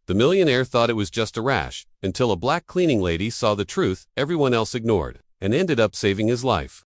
The millionaire thought it was just a rash, until a black cleaning lady saw the truth everyone else ignored, and ended up saving his life.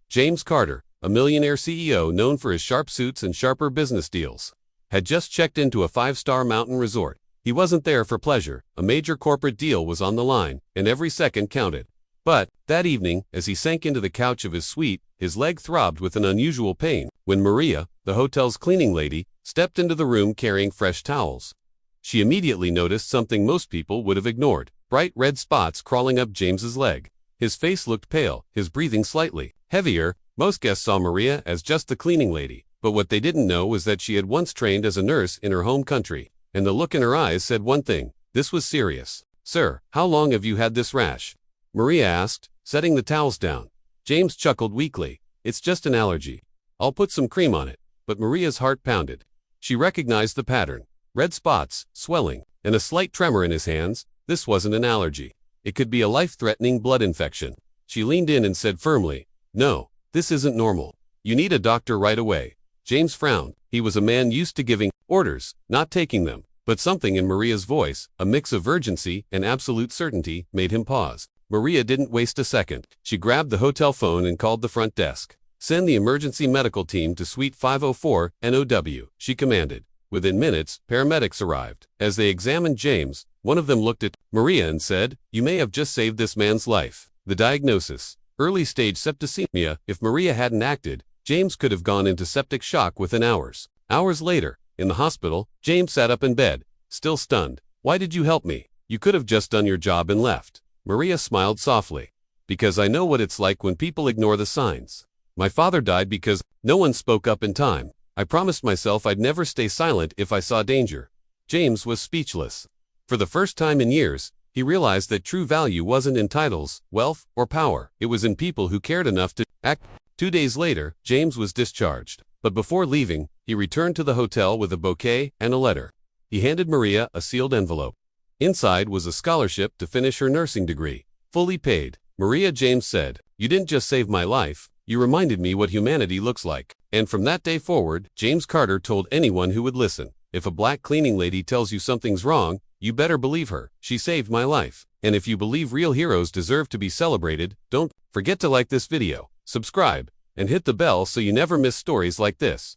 James Carter, a millionaire CEO known for his sharp suits and sharper business deals, had just checked into a 5-star mountain resort. He wasn't there for pleasure. A major corporate deal was on the line, and every second counted. But, that evening, as he sank into the couch of his suite, his leg throbbed with an unusual pain, when Maria, the hotel's cleaning lady, stepped into the room carrying fresh towels. She immediately noticed something most people would have ignored: bright red spots crawling up James's leg. His face looked pale, his breathing slightly heavier. Most guests saw Maria as just the cleaning lady, but what they didn't know was that she had once trained as a nurse in her home country, and the look in her eyes said one thing: this was serious. "Sir, how long have you had this rash?" Maria asked, setting the towels down. James chuckled weakly. "It's just an allergy. I'll put some cream on it." But Maria's heart pounded. She recognized the pattern: red spots, swelling, and a slight tremor in his hands. This wasn't an allergy. It could be a life-threatening blood infection. She leaned in and said firmly, "No, this isn't normal. You need a doctor right away." James frowned. He was a man used to giving orders, not taking them. But something in Maria's voice, a mix of urgency and absolute certainty, made him pause. Maria didn't waste a second. She grabbed the hotel phone and called the front desk. "Send the emergency medical team to Suite 504 NOW, she commanded. Within minutes, paramedics arrived. As they examined James, one of them looked at Maria and said, "You may have just saved this man's life." The diagnosis: early-stage septicemia. If Maria hadn't acted, James could have gone into septic shock within hours. Hours later, in the hospital, James sat up in bed, still stunned. "Why did you help me? You could have just done your job and left." Maria smiled softly. "Because I know what it's like when people ignore the signs. My father died because no one spoke up in time. I promised myself I'd never stay silent if I saw danger." James was speechless. For the first time in years, he realized that true value wasn't in titles, wealth, or power. It was in people who cared enough to act. 2 days later, James was discharged. But before leaving, he returned to the hotel with a bouquet and a letter. He handed Maria a sealed envelope. Inside was a scholarship to finish her nursing degree, fully paid. "Maria," James said, "you didn't just save my life, you reminded me what humanity looks like." And from that day forward, James Carter told anyone who would listen, "If a black cleaning lady tells you something's wrong, you better believe her. She saved my life." And if you believe real heroes deserve to be celebrated, don't forget to like this video, subscribe, and hit the bell so you never miss stories like this.